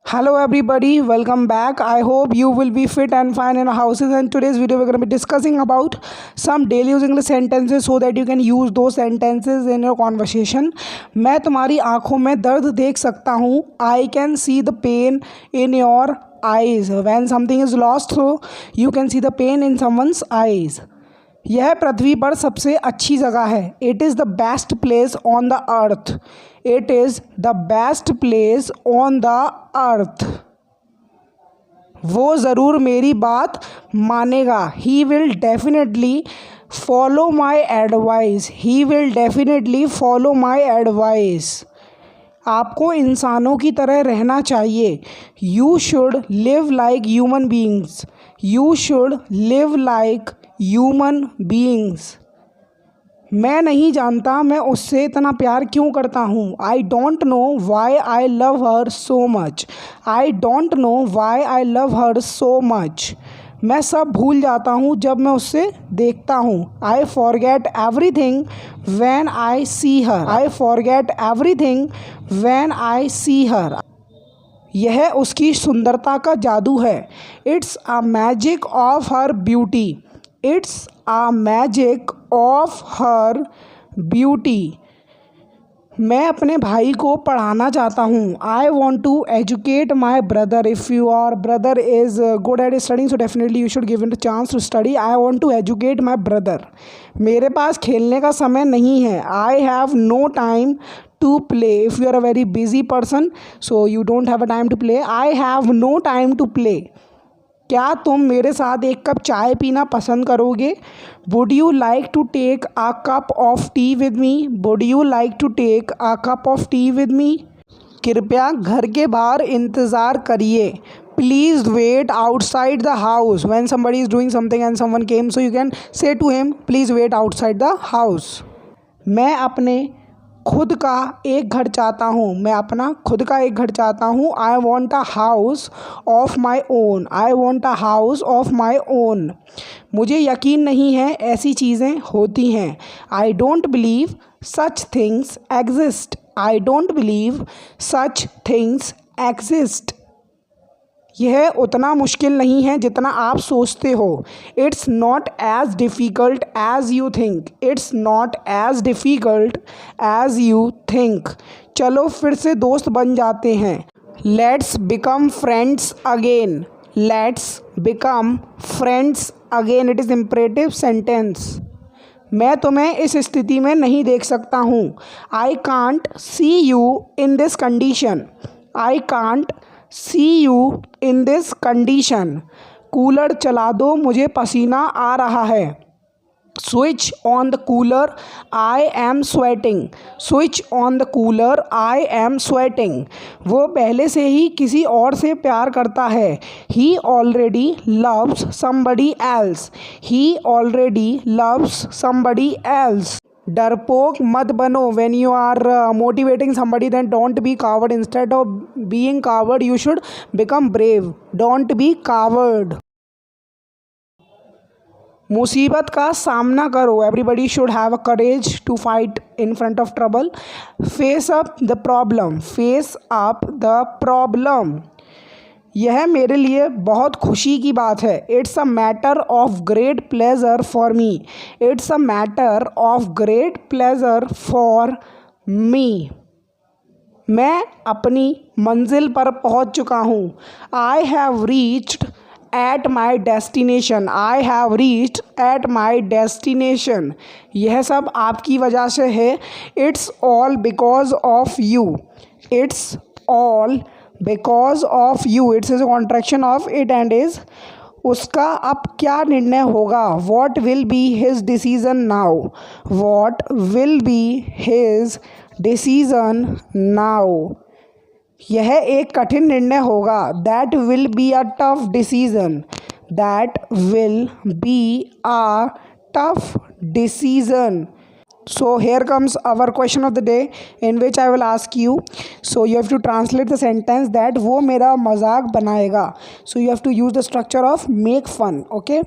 Hello everybody, welcome back. I hope you will be fit and fine in our houses, and today's video we're going to be discussing about some daily use English sentences so that you can use those sentences in your conversation. मैं तुम्हारी आँखों में दर्द देख सकता हूँ. I can see the pain in your eyes. When something is lost, so you can see the pain in someone's eyes. यह पृथ्वी पर सबसे अच्छी जगह है. It is the best place on the earth. It is the best place on the earth. वो ज़रूर मेरी बात मानेगा. He will definitely follow my advice. He will definitely follow my advice. आपको इंसानों की तरह रहना चाहिए. You should live like human beings. You should live like human beings. मैं नहीं जानता मैं उससे इतना प्यार क्यों करता हूँ. I don't know why I love her so much. I don't know why I love her so much. मैं सब भूल जाता हूँ जब मैं उससे देखता हूँ. I forget everything when I see her. I forget everything when I see her. यह उसकी सुंदरता का जादू है. It's a magic of her beauty. It's a magic of her beauty. मैं अपने भाई को पढ़ाना चाहता हूँ. I want to educate my brother. If your brother is good at studying so definitely you should give him the chance to study. I want to educate my brother. मेरे पास खेलने का समय नहीं है. I have no time to play. If you are a very busy person so you don't have a time to play. I have no time to play. क्या तुम मेरे साथ एक कप चाय पीना पसंद करोगे. Would you like to take a cup of tea with me. Would you like to take a cup of tea with me. कृपया घर के बाहर इंतज़ार करिए. Please wait outside the house. When somebody is doing something and someone came so you can say to him please wait outside the house. मैं अपने खुद का एक घर चाहता हूँ. मैं अपना खुद का एक घर चाहता हूँ. I want a house of my own. I want a house of my own. मुझे यकीन नहीं है ऐसी चीज़ें होती हैं. I don't believe such things exist. I don't believe such things exist. यह उतना मुश्किल नहीं है जितना आप सोचते हो. It's not as difficult as you think. It's not as difficult as you think. चलो फिर से दोस्त बन जाते हैं. Let's become friends again. Let's become friends again. It is imperative sentence. मैं तुम्हें इस स्थिति में नहीं देख सकता हूँ. I can't see you in this condition. I can't see you in this condition. Cooler चला दो मुझे पसीना आ रहा है. Switch on the cooler I am sweating. Switch on the cooler I am sweating. वो पहले से ही किसी और से प्यार करता है. He already loves somebody else. He already loves somebody else. डरपोक मत बनो. When you are motivating somebody then don't be coward. instead of being coward you should become brave. don't be coward. मुसीबत का सामना करो. everybody should have a courage to fight in front of trouble. face up the problem. face up the problem. यह मेरे लिए बहुत खुशी की बात है. It's a matter of great pleasure for me. It's a matter of great pleasure for me. मैं अपनी मंजिल पर पहुंच चुका हूँ. I have reached at my destination. I have reached at my destination. यह सब आपकी वजह से है. It's all because of you. It's all because of you. It's is a contraction of it and is. उसका अब क्या निर्णय होगा. What will be his decision now. What will be his decision now. यह एक कठिन निर्णय होगा. That will be a tough decision. That will be a tough decision. So here comes our question of the day in which I will ask you. So you have to translate the sentence that वो मेरा मजाक बनाएगा. So you have to use the structure of make fun. Okay.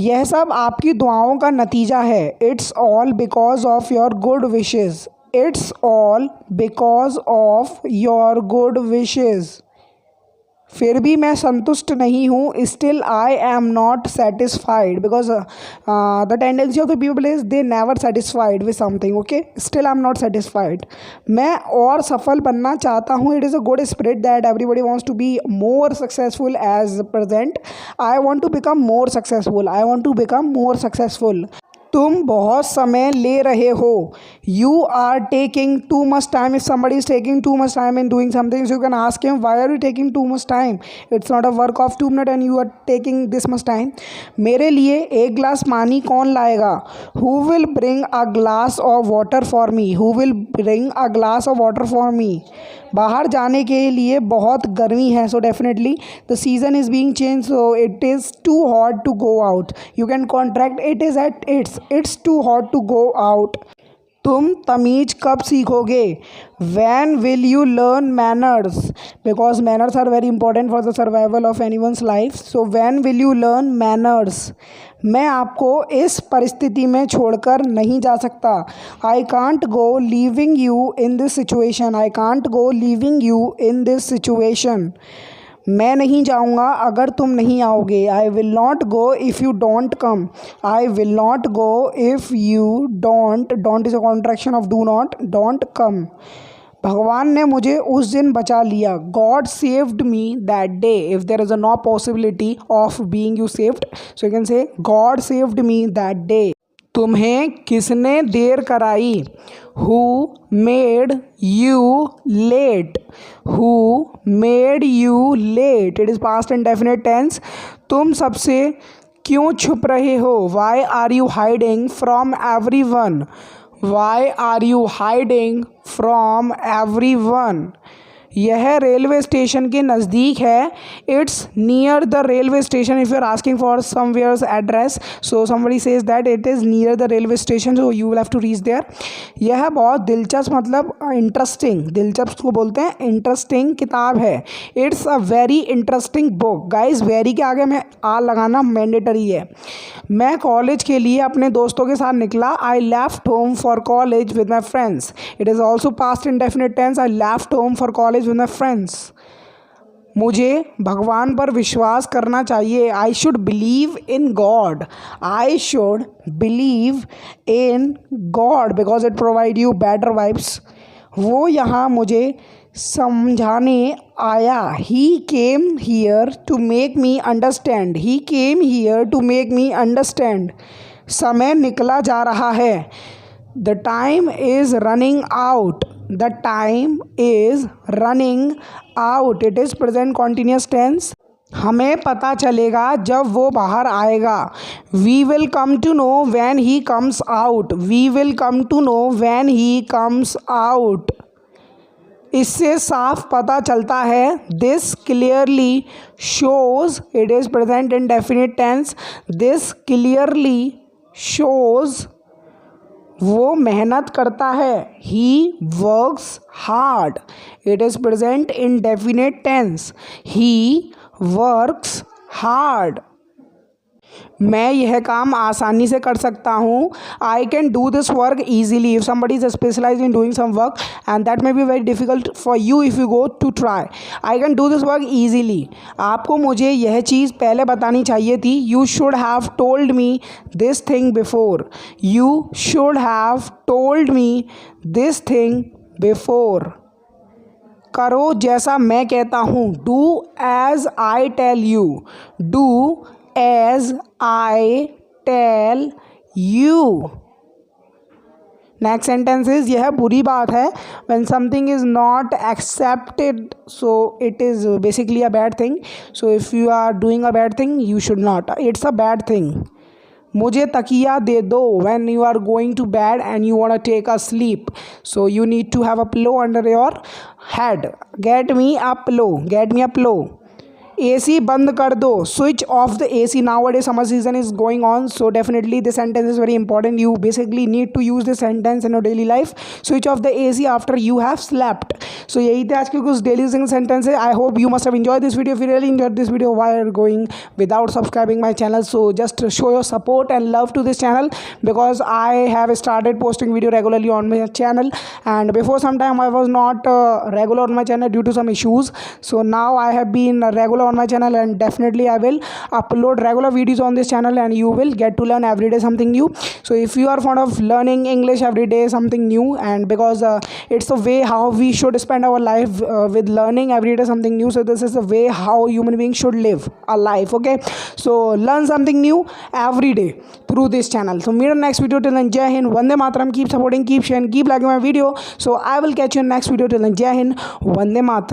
यह सब आपकी दुआओं का नतीजा है. It's all because of your good wishes. It's all because of your good wishes. फिर भी मैं संतुष्ट नहीं हूँ, still I am not satisfied, because the tendency of the people is they never satisfied with something, okay, still I am not satisfied. मैं और सफल बनना चाहता हूँ, it is a good spirit that everybody wants to be more successful as present, I want to become more successful, I want to become more successful. तुम बहुत समय ले रहे हो, you are taking too much time, if somebody is taking too much time in doing something, so you can ask him why are you taking too much time, it's not a work of 2 minutes and you are taking this much time। मेरे लिए एक glass पानी कौन लाएगा, who will bring a glass of water for me, who will bring a glass of water for me। बाहर जाने के लिए बहुत गर्मी है, so definitely the season is being change, so it is too hot to go out, you can contract it is at it's too hot to go out. तुम तमीज़ कब सीखोगे, when will you learn manners, because manners are very important for the survival of any one's life, so when will you learn manners. मैं आपको इस परिस्थिति में छोड़कर नहीं जा सकता, I can't go leaving you in this situation, I can't go leaving you in this situation. मैं नहीं जाऊंगा अगर तुम नहीं आओगे, I will not go if you don't come, I will not go if you don't, don't is a contraction of do not, don't come. भगवान ने मुझे उस दिन बचा लिया, God saved me that day, if there is a no possibility of being you saved, so you can से God saved me that day. तुम्हें किसने देर कराई, who made you late, who made you late, it is past and definite tense. तुम सबसे क्यों छुप रहे हो, why are you hiding from everyone, why are you hiding from everyone. यह रेलवे स्टेशन के नज़दीक है, it's near the railway station, if you are asking for somewhere's address, so somebody says that it is near the railway station, so you will have to reach there. यह बहुत दिलचस्प, मतलब interesting, दिलचस्प को बोलते हैं इंटरेस्टिंग किताब है, it's a very interesting book. Guys very के आगे में आ लगाना मैंडेटरी है। मैं कॉलेज के लिए अपने दोस्तों के साथ निकला, I left home for college with my friends, it is also past indefinite tense, I left home for college with my friends। मुझे भगवान पर विश्वास करना चाहिए, I should believe in God, I should believe in God because it provide you better vibes. वो यहाँ मुझे समझाने आया, he came here to make me understand, he came here to make me understand. समय निकला जा रहा है, the time is running out, the time is running out, it is present continuous tense। हमें पता चलेगा जब वो बाहर आएगा, we will come to know when he comes out, we will come to know when he comes out। इससे साफ पता चलता है, this clearly shows, it is present indefinite tense, this clearly shows। वो मेहनत करता है, he works hard, it is present in definite tense, he works hard. मैं यह काम आसानी से कर सकता हूँ, I can do this work easily, if somebody is specialise in doing some work and that may be very difficult for you if you go to try, I can do this work easily. आपको मुझे यह चीज़ पहले बतानी चाहिए थी, you should have told me this thing before, you should have told me this thing before. करो जैसा मैं कहता हूँ, do as I tell you, do as I tell you। Next sentence is, यह बुरी बात है, when something is not accepted so it is basically a bad thing, so if you are doing a bad thing you should not, it's a bad thing। मुझे तकिया दे दो, when you are going to bed and you want to take a sleep, so you need to have a pillow under your head, get me a pillow, get me a pillow। AC बंद कर दो, switch off the AC. Nowadays summer season is going on, so definitely this sentence is very important. You basically need to use this sentence in your daily life. Switch off the AC after you have slept. So यही थे आज के कुछ daily using sentence है. I hope you must have enjoyed this video. If you really enjoyed this video, why are going without subscribing my channel? So just show your support and love to this channel, because I have started posting video regularly on my channel, and before some time I was not regular on my channel due to some issues. So now I have been regular on my channel, and definitely I will upload regular videos on this channel, and you will get to learn every day something new. So if you are fond of learning English every day something new, and because it's the way how we should spend our life with learning every day something new, so this is the way how human beings should live a life. Okay, so learn something new every day through this channel. So meet in next video. Till then, Jai Hind, Vande Mataram. Keep supporting, keep sharing, keep liking my video. So I will catch you in next video. Till then, Jai Hind, Vande Mataram.